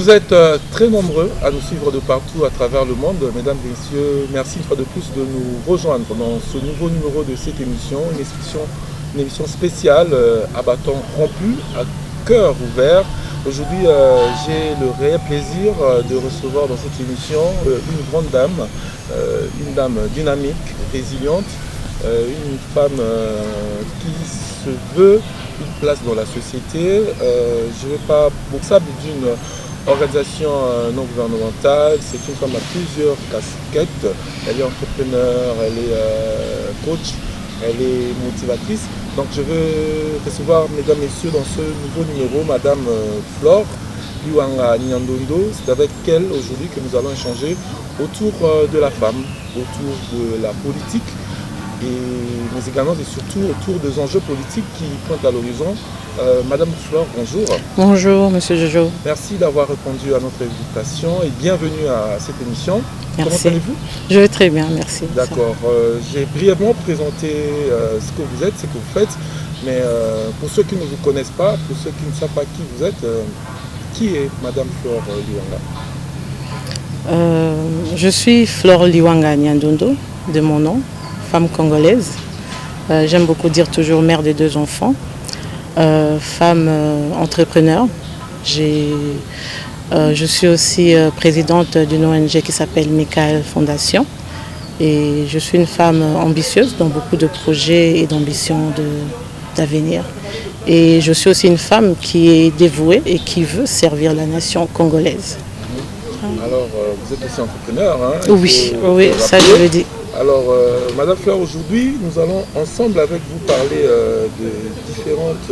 Vous êtes très nombreux à nous suivre de partout à travers le monde. Mesdames et messieurs, merci une fois de plus de nous rejoindre dans ce nouveau numéro de cette émission, une émission spéciale à bâton rompu, à cœur ouvert. Aujourd'hui, j'ai le réel plaisir de recevoir dans cette émission une grande dame, une dame dynamique, résiliente, une femme qui se veut une place dans la société. Je ne vais pas responsable d'une organisation non gouvernementale. C'est une femme à plusieurs casquettes. Elle est entrepreneur, elle est coach, elle est motivatrice. Donc je veux recevoir, mesdames et messieurs, dans ce nouveau numéro, Madame Flore Liwanga Nyandondo. C'est avec elle aujourd'hui que nous allons échanger autour de la femme, autour de la politique, mais également et surtout autour des enjeux politiques qui pointent à l'horizon. Madame Flore, bonjour. Bonjour, Monsieur Jojo. Merci d'avoir répondu à notre invitation et bienvenue à cette émission. Merci. Comment allez-vous? Je vais très bien, merci. D'accord. J'ai brièvement présenté ce que vous êtes, ce que vous faites, mais pour ceux qui ne vous connaissent pas, pour ceux qui ne savent pas qui vous êtes, qui est Madame Flore Liwanga? Je suis Flore Liwanga Nyandondo, de mon nom, femme congolaise. J'aime beaucoup dire toujours mère des 2 enfants, femme entrepreneur. Je suis aussi présidente d'une ONG qui s'appelle Michael Fondation. Et je suis une femme ambitieuse dans beaucoup de projets et d'ambitions d'avenir. Et je suis aussi une femme qui est dévouée et qui veut servir la nation congolaise. Alors, vous êtes aussi entrepreneur, hein? Oui, ça je le dis. Alors, Madame Flore, aujourd'hui, nous allons ensemble avec vous parler de différentes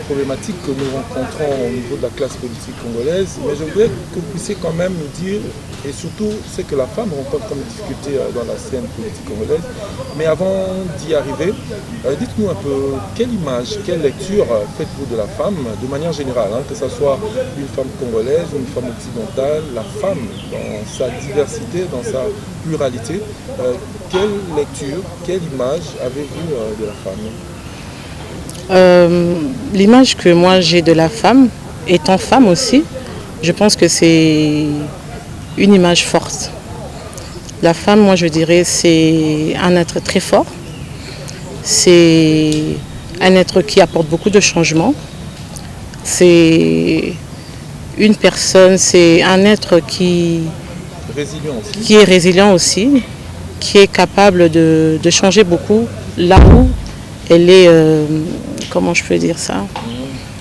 problématiques que nous rencontrons au niveau de la classe politique congolaise. Mais je voudrais que vous puissiez quand même nous dire, et surtout ce que la femme rencontre comme difficulté dans la scène politique congolaise. Mais avant d'y arriver, dites-nous un peu quelle image, quelle lecture faites-vous de la femme de manière générale, hein, que ce soit une femme congolaise ou une femme occidentale, la femme dans sa diversité, dans sa pluralité. Quelle lecture, quelle image avez-vous de la femme? L'image que moi j'ai de la femme, étant femme aussi, je pense que c'est une image forte. La femme, moi je dirais, c'est un être très fort. C'est un être qui apporte beaucoup de changements. C'est une personne, c'est un être qui est résilient aussi, qui est capable de changer beaucoup là où elle est, comment je peux dire ça?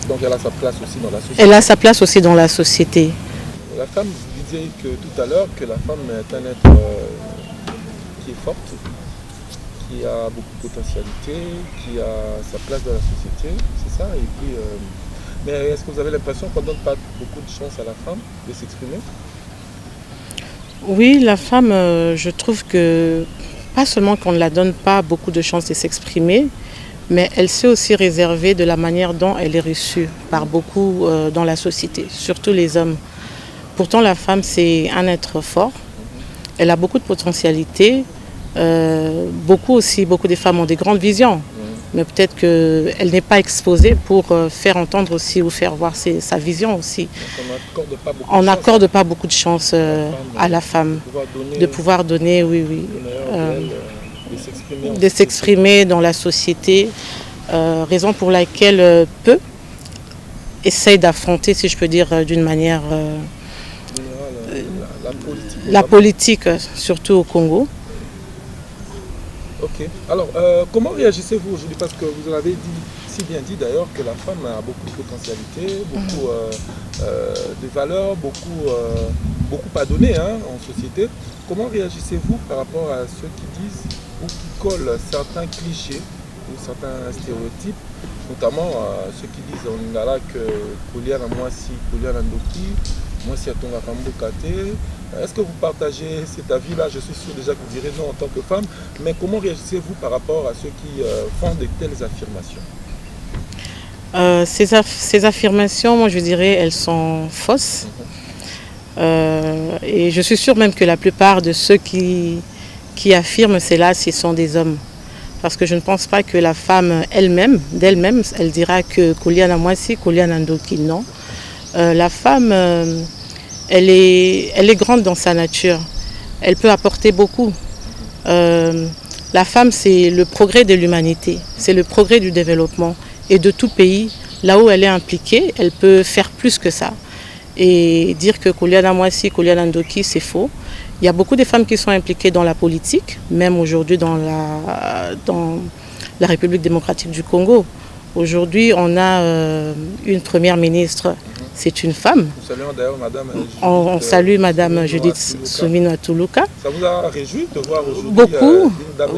Donc elle a sa place aussi dans la société. Elle a sa place aussi dans la société. La femme, vous disiez que tout à l'heure que la femme est un être qui est forte, qui a beaucoup de potentialité, qui a sa place dans la société, c'est ça. Et puis, mais est-ce que vous avez l'impression qu'on ne donne pas beaucoup de chance à la femme de s'exprimer? Oui, la femme, je trouve que pas seulement qu'on ne la donne pas beaucoup de chance de s'exprimer, mais elle sait aussi réserver de la manière dont elle est reçue par beaucoup dans la société, surtout les hommes. Pourtant, la femme, c'est un être fort. Elle a beaucoup de potentialités. Beaucoup des femmes ont des grandes visions. Mais peut-être qu'elle n'est pas exposée pour faire entendre aussi ou faire voir sa vision aussi. On n'accorde pas beaucoup de chance à la femme de pouvoir donner, de s'exprimer dans la société, raison pour laquelle peu essayent d'affronter, si je peux dire d'une manière, la politique, surtout au Congo. Ok. Alors, comment réagissez-vous aujourd'hui? Parce que vous avez si bien dit d'ailleurs que la femme a beaucoup de potentialités, beaucoup de valeurs, beaucoup à donner en société. Comment réagissez-vous par rapport à ceux qui disent ou qui collent certains clichés ou certains stéréotypes, notamment ceux qui disent en Lingala que Kolia na Mwasi, Kolia na Ndoki, Mwasi Atonga Kambo Kate? Est-ce que vous partagez cet avis-là? Je suis sûr déjà que vous direz non en tant que femme, mais comment réagissez-vous par rapport à ceux qui font de telles affirmations? Ces affirmations, moi je dirais, elles sont fausses. Et je suis sûre même que la plupart de ceux qui affirment cela, ce sont des hommes. Parce que je ne pense pas que la femme elle-même, d'elle-même, elle dira que Kolia na Mwasi, Kolia na Ndoki, non. La femme, elle est grande dans sa nature. Elle peut apporter beaucoup. La femme, c'est le progrès de l'humanité, c'est le progrès du développement. Et de tout pays, là où elle est impliquée, elle peut faire plus que ça. Et dire que Koliana Mwasi, Koliana Ndoki, c'est faux. Il y a beaucoup de femmes qui sont impliquées dans la politique, même aujourd'hui dans la République démocratique du Congo. Aujourd'hui, on a une première ministre, c'est une femme. Nous saluons d'ailleurs Madame Judith, on salue Madame Judith Suminwa Tuluka. Ça vous a réjoui de voir aujourd'hui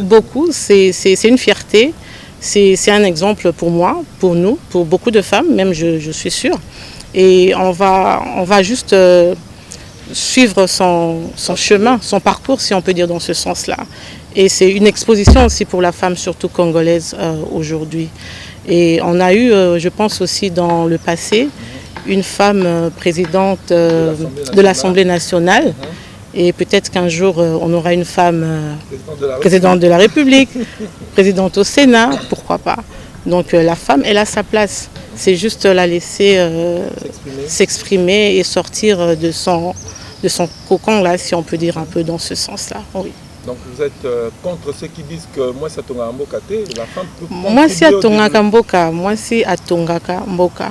Beaucoup, c'est une fierté. C'est un exemple pour moi, pour nous, pour beaucoup de femmes, même je suis sûre. Et on va juste suivre son chemin, son parcours, si on peut dire dans ce sens-là. Et c'est une exposition aussi pour la femme, surtout congolaise, aujourd'hui. Et on a eu, je pense aussi dans le passé, une femme présidente de l'Assemblée nationale. Et peut-être qu'un jour, on aura une femme présidente de la République, présidente au Sénat, pourquoi pas. Donc la femme, elle a sa place. C'est juste la laisser s'exprimer et sortir de son cocon, là, si on peut dire un peu dans ce sens-là. Oui. Donc vous êtes contre ceux qui disent que moi c'est Tonga Mboka, la femme peut contribuer. Moi c'est Tonga Mboka, moi c'est Tonga Mboka.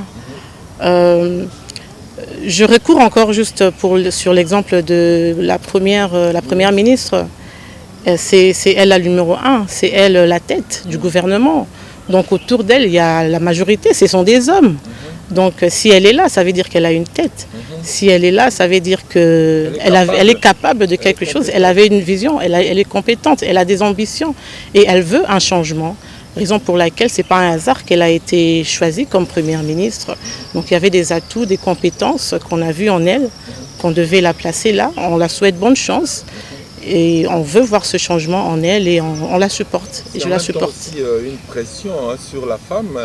Je recours encore juste sur l'exemple de la première ministre. C'est elle la numéro 1, c'est elle la tête du gouvernement. Donc autour d'elle, il y a la majorité, ce sont des hommes. Donc si elle est là, ça veut dire qu'elle a une tête. Si elle est là, ça veut dire qu'elle est capable de quelque chose. Elle avait une vision, elle est compétente, elle a des ambitions et elle veut un changement. Raison pour laquelle ce n'est pas un hasard qu'elle a été choisie comme première ministre. Donc il y avait des atouts, des compétences qu'on a vues en elle, qu'on devait la placer là. On la souhaite bonne chance et on veut voir ce changement en elle et on la supporte. Et je la supporte. C'est aussi une pression sur la femme,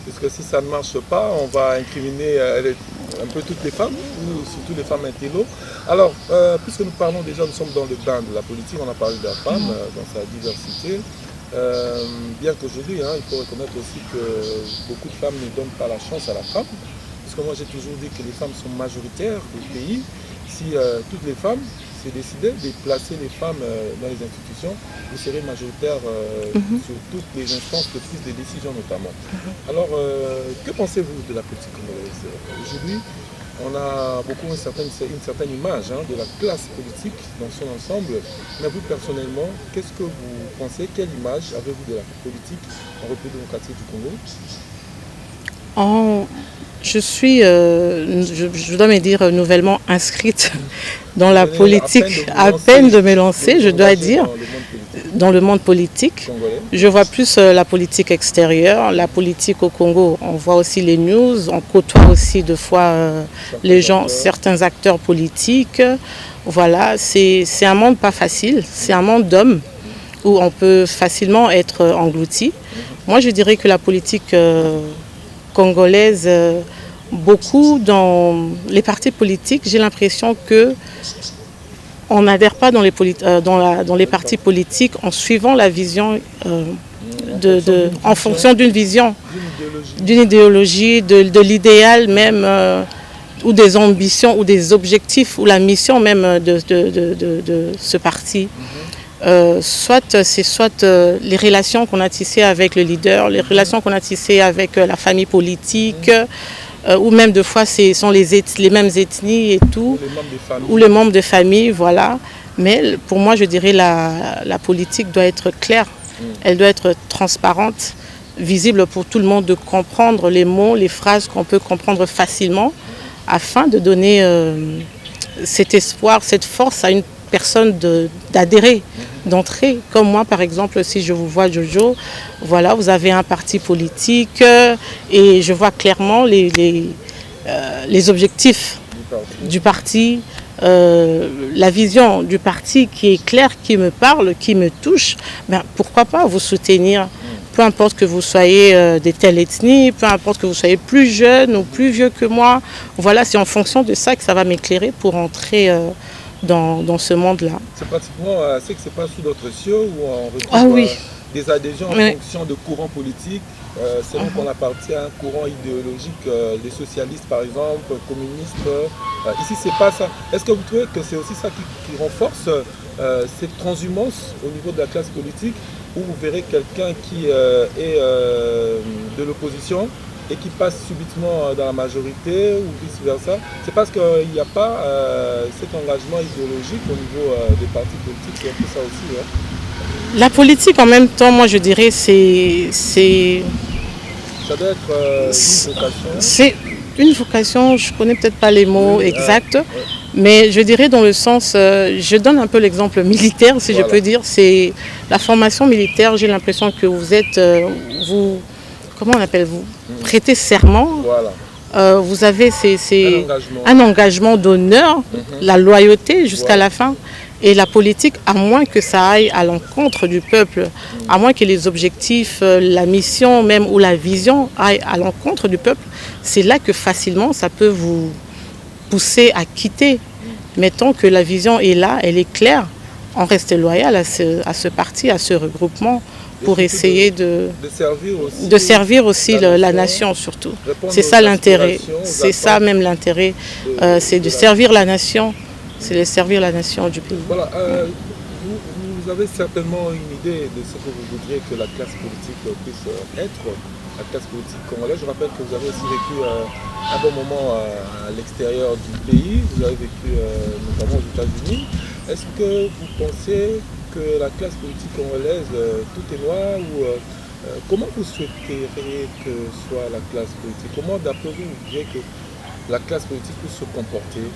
puisque si ça ne marche pas, on va incriminer un peu toutes les femmes, surtout les femmes intello. Alors, puisque nous parlons déjà, nous sommes dans le bain de la politique, on a parlé de la femme dans sa diversité. Bien qu'aujourd'hui, il faut reconnaître aussi que beaucoup de femmes ne donnent pas la chance à la femme, parce que moi j'ai toujours dit que les femmes sont majoritaires au pays. Si toutes les femmes se décidaient de placer les femmes dans les institutions, vous serez majoritaire sur toutes les instances de prise de décision notamment. Alors, que pensez-vous de la politique congolaise aujourd'hui? On a beaucoup une certaine image de la classe politique dans son ensemble. Mais vous, personnellement, qu'est-ce que vous pensez? Quelle image avez-vous de la politique en République démocratique du Congo? Je dois me dire, nouvellement inscrite dans la politique, à peine de me lancer, je dois dire, dans le monde politique. Je vois plus la politique extérieure, la politique au Congo. On voit aussi les news, on côtoie aussi de fois les gens, certains acteurs politiques. Voilà, c'est un monde pas facile, c'est un monde d'hommes où on peut facilement être englouti. Moi, je dirais que la politique congolaise, beaucoup dans les partis politiques, j'ai l'impression que on n'adhère pas dans les partis politiques en suivant la vision, en fonction d'une vision, d'une idéologie, de l'idéal même, ou des ambitions, ou des objectifs, ou la mission même de ce parti. Soit les relations qu'on a tissées avec le leader, les relations qu'on a tissées avec la famille politique, ou même de fois ce sont les mêmes ethnies et tout, ou les membres de famille, voilà. Mais pour moi, je dirais la politique doit être claire, elle doit être transparente, visible pour tout le monde, de comprendre les mots, les phrases qu'on peut comprendre facilement, afin de donner cet espoir, cette force à une personne d'adhérer, d'entrer. Comme moi, par exemple, si je vous vois, Jojo, voilà, vous avez un parti politique et je vois clairement les objectifs du parti, la vision du parti qui est claire, qui me parle, qui me touche. Ben, pourquoi pas vous soutenir? Peu importe que vous soyez de telle ethnie, peu importe que vous soyez plus jeune ou plus vieux que moi. Voilà, c'est en fonction de ça que ça va m'éclairer pour entrer dans ce monde-là. C'est pratiquement, c'est que c'est pas sous d'autres cieux où on retrouve... Ah oui, des adhésions en Oui. fonction de courants politiques, selon qu'on appartient à un courant idéologique, les socialistes par exemple, communistes. Ici, c'est pas ça. Est-ce que vous trouvez que c'est aussi ça qui renforce cette transhumance au niveau de la classe politique, où vous verrez quelqu'un qui est de l'opposition et qui passe subitement dans la majorité ou vice-versa? C'est parce qu'il n'y a pas cet engagement idéologique au niveau des partis politiques, c'est un peu ça aussi. Hein. La politique, en même temps, moi je dirais, Ça doit être une vocation. c'est une vocation, je ne connais peut-être pas les mots Oui, exacts, mais je dirais dans le sens, je donne un peu l'exemple militaire, si Voilà. je peux dire, c'est la formation militaire, j'ai l'impression que vous êtes, comment on appelle, vous prêtez serment, Voilà. vous avez Un engagement. un engagement d'honneur, la loyauté jusqu'à la fin. Et la politique, à moins que ça aille à l'encontre du peuple, à moins que les objectifs, la mission même ou la vision aillent à l'encontre du peuple, c'est là que facilement ça peut vous pousser à quitter. Mettons que la vision est là, elle est claire, on reste loyal à ce parti, à ce regroupement, pour essayer de servir aussi la nation surtout. C'est ça l'intérêt, c'est ça même l'intérêt, c'est de servir la nation. C'est de servir la nation du pays. Voilà, vous avez certainement une idée de ce que vous voudriez que la classe politique puisse être, la classe politique congolaise. Je rappelle que vous avez aussi vécu un bon moment à l'extérieur du pays, vous avez vécu notamment aux États-Unis. Est-ce que vous pensez que la classe politique congolaise, tout est noir ou comment vous souhaiteriez que soit la classe politique? Comment d'après vous, vous voudriez que la classe politique puisse se comporter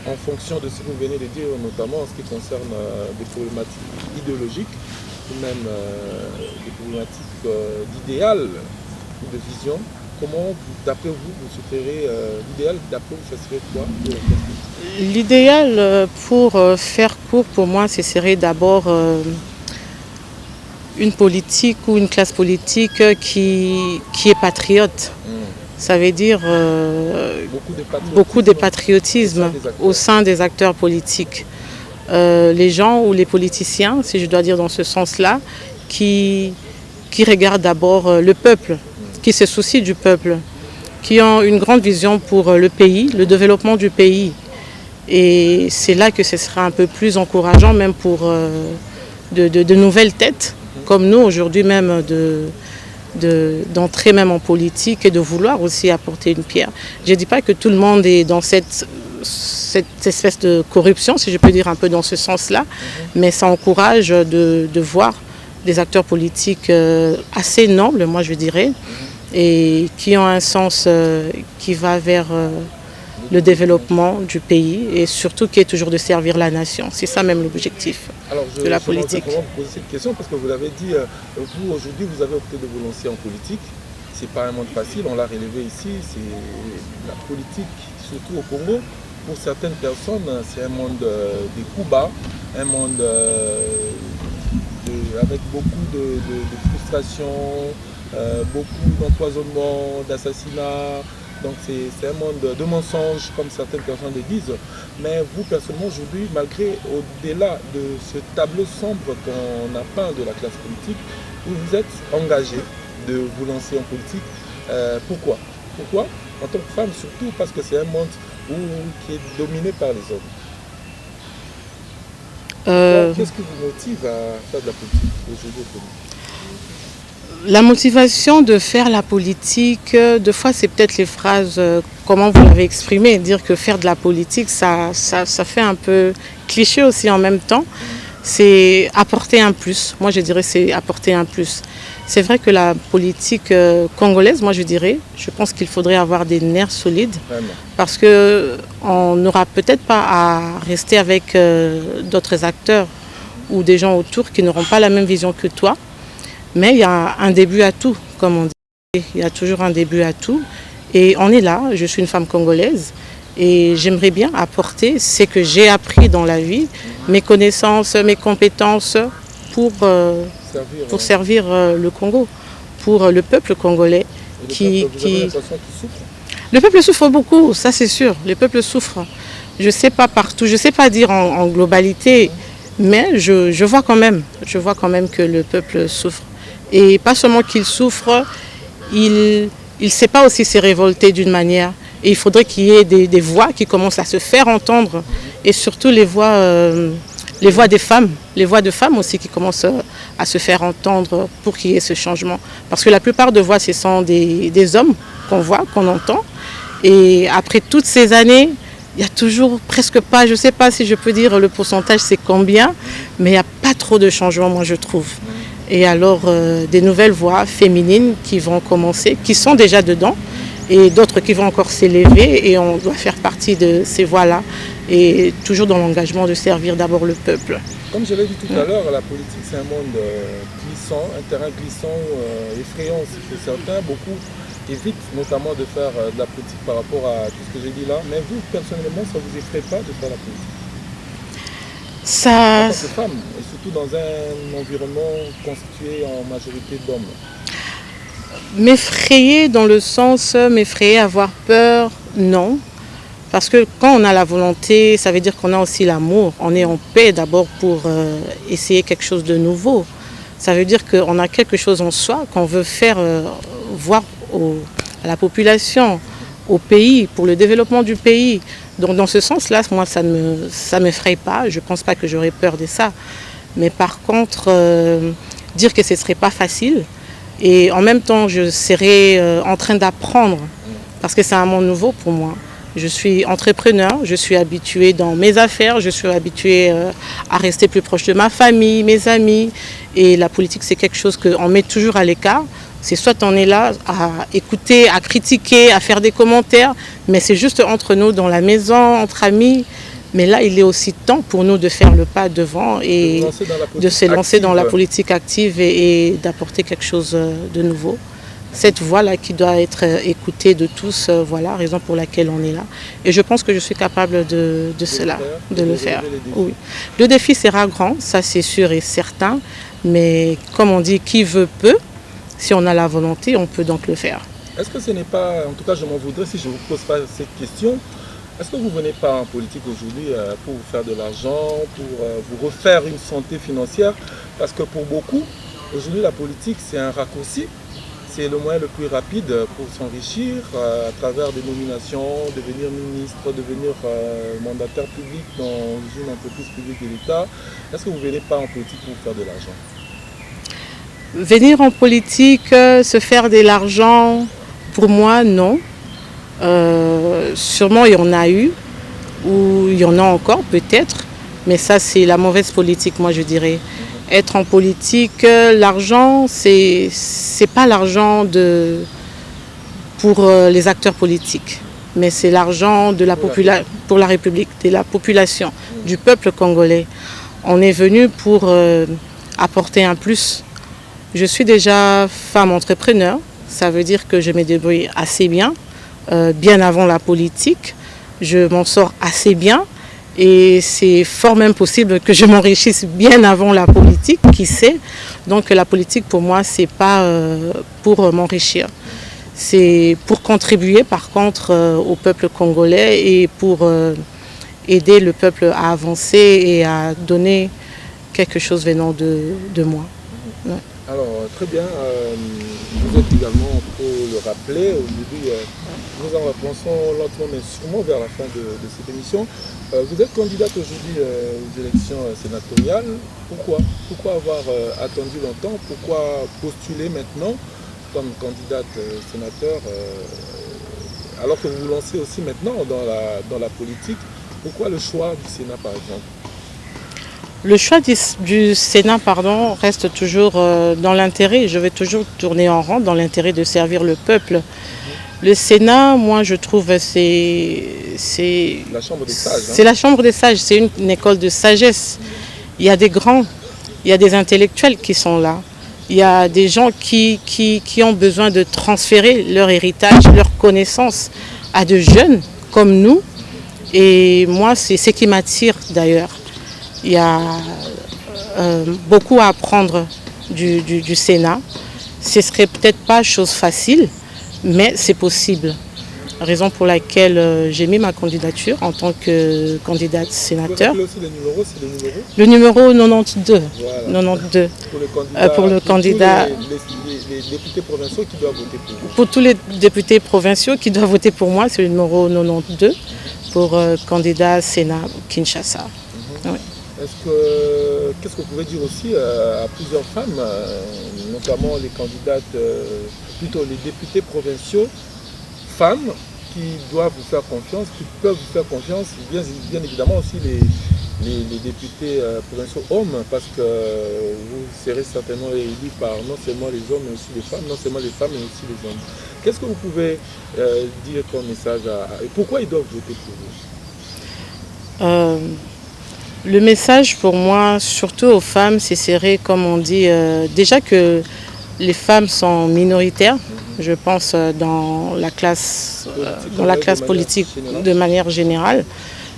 en fonction de ce que vous venez de dire, notamment en ce qui concerne des problématiques idéologiques, ou même des problématiques d'idéal ou de vision? Comment, d'après vous, vous souhaiteriez, l'idéal, d'après vous, ça serait quoi pour la classe politique? L'idéal, pour faire court, pour moi, ce serait d'abord une politique ou une classe politique qui est patriote. Ça veut dire beaucoup de patriotisme au sein des acteurs politiques. Les gens ou les politiciens, si je dois dire dans ce sens-là, qui regardent d'abord le peuple, qui se soucient du peuple, qui ont une grande vision pour le pays, le développement du pays. Et c'est là que ce sera un peu plus encourageant même pour de nouvelles têtes, comme nous aujourd'hui même, d'entrer même en politique et de vouloir aussi apporter une pierre. Je ne dis pas que tout le monde est dans cette espèce de corruption, si je peux dire un peu dans ce sens-là, mais ça encourage de voir des acteurs politiques assez nobles, moi je dirais, et qui ont un sens qui va vers le développement du pays et surtout qui est toujours de servir la nation. C'est ça même l'objectif de la politique. Alors, je vous poser cette question parce que vous l'avez dit, vous aujourd'hui vous avez opté de vous lancer en politique. C'est pas un monde facile, on l'a relevé ici, c'est la politique, surtout au Congo. Pour certaines personnes, c'est un monde des coups bas, un monde avec beaucoup de frustration, beaucoup d'empoisonnement, d'assassinats. Donc c'est un monde de mensonges, comme certaines personnes le disent. Mais vous, personnellement, aujourd'hui, malgré au-delà de ce tableau sombre qu'on a peint de la classe politique, vous vous êtes engagé de vous lancer en politique. Pourquoi? Pourquoi? En tant que femme, surtout parce que c'est un monde qui est dominé par les hommes. Qu'est-ce qui vous motive à faire de la politique aujourd'hui au Congo? La motivation de faire la politique, deux fois c'est peut-être les phrases, comment vous l'avez exprimé, dire que faire de la politique, ça fait un peu cliché aussi en même temps. C'est apporter un plus. Moi je dirais c'est apporter un plus. C'est vrai que la politique congolaise, moi je dirais, je pense qu'il faudrait avoir des nerfs solides. Vraiment. Parce qu'on n'aura peut-être pas à rester avec d'autres acteurs ou des gens autour qui n'auront pas la même vision que toi. Mais il y a un début à tout, comme on dit. Il y a toujours un début à tout. Et on est là, je suis une femme congolaise. Et j'aimerais bien apporter ce que j'ai appris dans la vie, mes connaissances, mes compétences pour servir le Congo, pour le peuple congolais. Le peuple souffre beaucoup, ça c'est sûr. Le peuple souffre. Je ne sais pas partout, je ne sais pas dire en globalité, mais je vois quand même que le peuple souffre. Et pas seulement qu'il souffre, il ne sait pas aussi se révolter d'une manière. Et il faudrait qu'il y ait des voix qui commencent à se faire entendre. Et surtout les voix des femmes. Les voix de femmes aussi qui commencent à se faire entendre pour qu'il y ait ce changement. Parce que la plupart de voix, ce sont des hommes qu'on voit, qu'on entend. Et après toutes ces années, il y a toujours presque pas, je ne sais pas si je peux dire le pourcentage c'est combien, mais il n'y a pas trop de changements, moi je trouve. Et alors des nouvelles voix féminines qui vont commencer, qui sont déjà dedans, et d'autres qui vont encore s'élever, et on doit faire partie de ces voix-là, et toujours dans l'engagement de servir d'abord le peuple. Comme je l'ai dit tout à l'heure, la politique c'est un monde glissant, un terrain glissant, effrayant aussi pour certains, beaucoup évite notamment de faire de la politique par rapport à tout ce que j'ai dit là. Mais vous, personnellement, ça ne vous effraie pas de faire la politique? En tant que femme, et surtout dans un environnement constitué en majorité d'hommes. M'effrayer dans le sens, m'effrayer, avoir peur, non. Parce que quand on a la volonté, ça veut dire qu'on a aussi l'amour. On est en paix d'abord pour essayer quelque chose de nouveau. Ça veut dire qu'on a quelque chose en soi qu'on veut faire voir à la population, au pays, pour le développement du pays. Donc dans ce sens-là, moi, ça ne m'effraie pas. Je ne pense pas que j'aurais peur de ça. Mais par contre, dire que ce ne serait pas facile. Et en même temps, je serais en train d'apprendre. Parce que c'est un monde nouveau pour moi. Je suis entrepreneur, je suis habituée dans mes affaires, je suis habituée à rester plus proche de ma famille, mes amis. Et la politique, c'est quelque chose qu'on met toujours à l'écart. C'est soit on est là à écouter, à critiquer, à faire des commentaires, mais c'est juste entre nous, dans la maison, entre amis. Mais là, il est aussi temps pour nous de faire le pas devant et de se lancer dans la politique active et d'apporter quelque chose de nouveau. Cette voix-là qui doit être écoutée de tous, voilà, raison pour laquelle on est là. Et je pense que je suis capable de cela, de le faire. Oui. Le défi sera grand, ça c'est sûr et certain, mais comme on dit, qui veut peut. Si on a la volonté, on peut donc le faire. Est-ce que ce n'est pas, en tout cas je m'en voudrais si je ne vous pose pas cette question, est-ce que vous ne venez pas en politique aujourd'hui pour vous faire de l'argent, pour vous refaire une santé financière? Parce que pour beaucoup, aujourd'hui la politique c'est un raccourci, c'est le moyen le plus rapide pour s'enrichir à travers des nominations, devenir ministre, devenir mandataire public dans une entreprise publique de l'État. Est-ce que vous ne venez pas en politique pour vous faire de l'argent? Venir en politique, se faire de l'argent, pour moi, non. Sûrement, il y en a eu, ou il y en a encore, peut-être. Mais ça, c'est la mauvaise politique, moi, je dirais. Être en politique, l'argent, c'est pas l'argent pour les acteurs politiques. Mais c'est l'argent pour la République, de la population, du peuple congolais. On est venu pour apporter un plus. Je suis déjà femme entrepreneur, ça veut dire que je me débrouille assez bien, bien avant la politique. Je m'en sors assez bien et c'est fort même possible que je m'enrichisse bien avant la politique, qui sait. Donc la politique pour moi, c'est pas pour m'enrichir. C'est pour contribuer par contre au peuple congolais et pour aider le peuple à avancer et à donner quelque chose venant de moi. Ouais. Alors, très bien, vous êtes également, pour le rappeler, au début, nous en repensons lentement mais sûrement vers la fin de cette émission. Vous êtes candidate aujourd'hui aux élections sénatoriales. Pourquoi avoir attendu longtemps? Pourquoi postuler maintenant comme candidate sénateur alors que vous vous lancez aussi maintenant dans la politique? Pourquoi le choix du Sénat par exemple? Le choix du Sénat reste toujours dans l'intérêt, je vais toujours tourner en rond dans l'intérêt de servir le peuple. Le Sénat, moi je trouve c'est la chambre des sages. C'est la chambre des sages, c'est une école de sagesse. Il y a des grands, il y a des intellectuels qui sont là. Il y a des gens qui ont besoin de transférer leur héritage, leur connaissance à de jeunes comme nous. Et moi c'est ce qui m'attire d'ailleurs. Il y a beaucoup à apprendre du Sénat. Ce ne serait peut-être pas chose facile, mais c'est possible. raison pour laquelle j'ai mis ma candidature en tant que candidate sénateur. Vous aussi le numéro, c'est le numéro? Le numéro 92. Voilà. 92. Pour le candidat, les députés provinciaux qui doivent voter pour vous. Pour tous les députés provinciaux qui doivent voter pour moi, c'est le numéro 92 pour candidat Sénat Kinshasa. Oui. Qu'est-ce que vous pouvez dire aussi à plusieurs femmes, notamment les candidates, plutôt les députés provinciaux, femmes qui doivent vous faire confiance, qui peuvent vous faire confiance, bien évidemment aussi les députés provinciaux hommes, parce que vous serez certainement élus par non seulement les hommes mais aussi les femmes, non seulement les femmes mais aussi les hommes. Qu'est-ce que vous pouvez dire comme message et pourquoi ils doivent voter pour vous? Le message pour moi, surtout aux femmes, c'est serré, comme on dit, déjà que les femmes sont minoritaires, je pense, dans la classe politique de manière générale.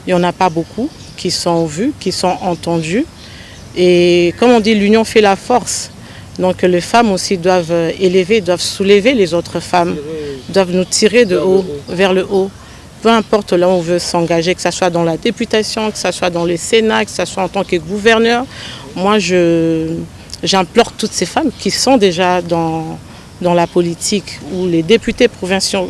Il n'y en a pas beaucoup qui sont vues, qui sont entendues. Et comme on dit, l'union fait la force. Donc les femmes aussi doivent élever, doivent soulever les autres femmes, doivent nous tirer de haut, vers le haut. Peu importe là où on veut s'engager, que ce soit dans la députation, que ce soit dans le Sénat, que ce soit en tant que gouverneur. Moi, j'implore toutes ces femmes qui sont déjà dans la politique, ou les députés provinciaux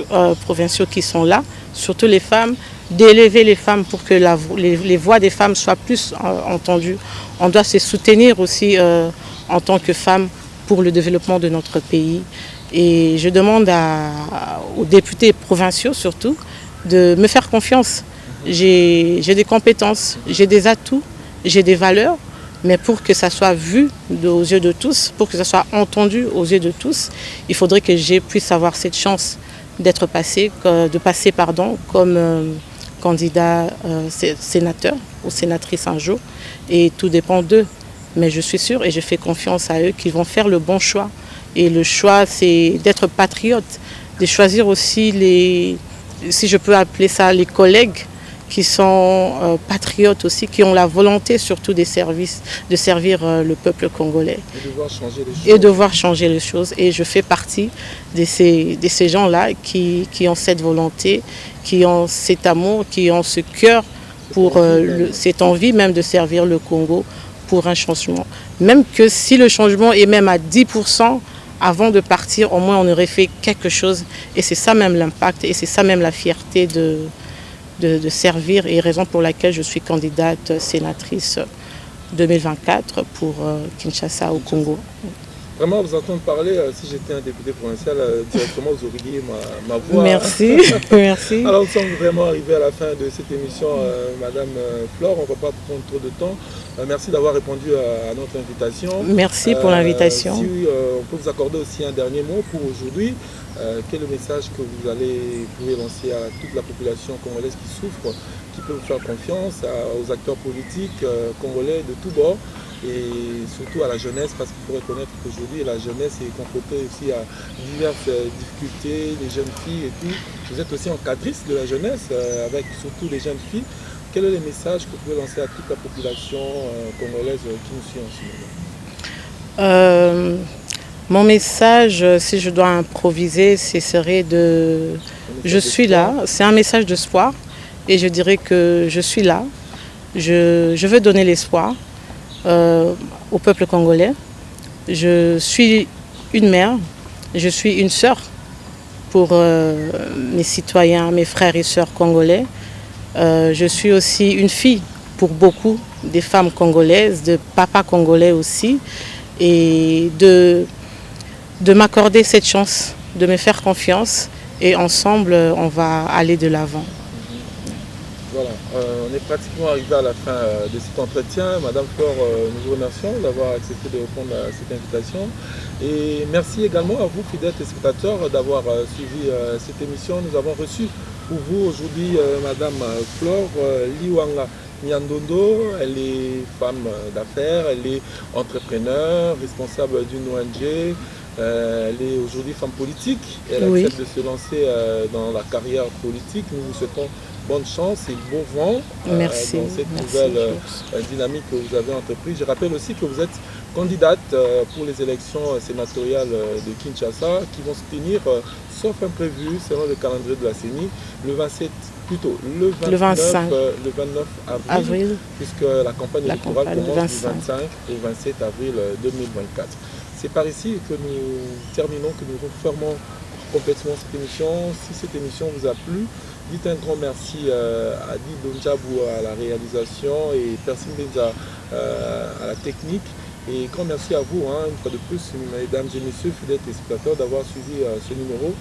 qui sont là, surtout les femmes, d'élever les femmes pour que les voix des femmes soient plus entendues. On doit se soutenir aussi en tant que femmes pour le développement de notre pays. Et je demande aux députés provinciaux surtout, de me faire confiance. J'ai des compétences, j'ai des atouts, j'ai des valeurs, mais pour que ça soit vu aux yeux de tous, pour que ça soit entendu aux yeux de tous, il faudrait que je puisse avoir cette chance de passer comme candidat sénateur ou sénatrice un jour, et tout dépend d'eux. Mais je suis sûre et je fais confiance à eux qu'ils vont faire le bon choix. Et le choix, c'est d'être patriote, de choisir aussi si je peux appeler ça, les collègues qui sont patriotes aussi, qui ont la volonté surtout de servir le peuple congolais. Et devoir changer les choses. Et je fais partie de ces gens-là qui ont cette volonté, qui ont cet amour, qui ont ce cœur pour cette envie même de servir le Congo pour un changement. Même que si le changement est même à 10%, avant de partir, au moins on aurait fait quelque chose. Et c'est ça même l'impact, et c'est ça même la fierté de servir, et raison pour laquelle je suis candidate sénatrice 2024 pour Kinshasa au Congo. Vraiment, vous entendre parler, si j'étais un député provincial, directement vous auriez ma voix. Merci, merci. Alors nous sommes vraiment arrivés à la fin de cette émission, Madame Flore, on ne va pas prendre trop de temps. Merci d'avoir répondu à notre invitation. Merci pour l'invitation. Si on peut vous accorder aussi un dernier mot pour aujourd'hui, quel est le message que vous pouvez lancer à toute la population congolaise qui souffre, qui peut vous faire confiance, aux acteurs politiques congolais de tous bords, et surtout à la jeunesse, parce qu'il faut reconnaître qu'aujourd'hui la jeunesse est confrontée aussi à diverses difficultés, les jeunes filles, et puis vous êtes aussi encadrice de la jeunesse, avec surtout les jeunes filles. Quel est le message que vous pouvez lancer à toute la population congolaise qui nous suit en ce moment? Mon message, si je dois improviser, ce serait je suis là, c'est un message d'espoir, et je dirais que je suis là, je veux donner l'espoir au peuple congolais. Je suis une mère, je suis une sœur pour mes citoyens, mes frères et sœurs congolais. Je suis aussi une fille pour beaucoup des femmes congolaises, de papas congolais aussi, et de m'accorder cette chance, de me faire confiance, et ensemble on va aller de l'avant. Voilà, on est pratiquement arrivé à la fin de cet entretien. Madame Flore, nous vous remercions d'avoir accepté de répondre à cette invitation. Et merci également à vous, fidèles téléspectateurs, d'avoir suivi cette émission. Nous avons reçu pour vous aujourd'hui Madame Flore Liwanga Nyandondo. Elle est femme d'affaires, elle est entrepreneur, responsable d'une ONG. Elle est aujourd'hui femme politique. Elle accepte de se lancer dans la carrière politique. Nous vous souhaitons bonne chance et bon vent dans cette nouvelle dynamique que vous avez entreprise. Je rappelle aussi que vous êtes candidate pour les élections sénatoriales de Kinshasa qui vont se tenir, sauf imprévu, selon le calendrier de la CENI, le 27, plutôt le 29 avril, puisque la campagne électorale commence du 25 au 27 avril 2024. C'est par ici que nous terminons, que nous refermons complètement cette émission. Si cette émission vous a plu, dites un grand merci à Di Donjabou à la réalisation et Persim Benza à la technique. Et grand merci à vous, une fois de plus, mesdames et messieurs, fidèles téléspectateurs, d'avoir suivi ce numéro.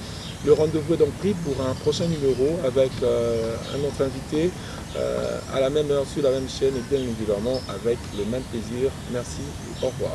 Le rendez-vous est donc pris pour un prochain numéro avec un autre invité à la même heure sur la même chaîne et bien évidemment avec le même plaisir. Merci et au revoir.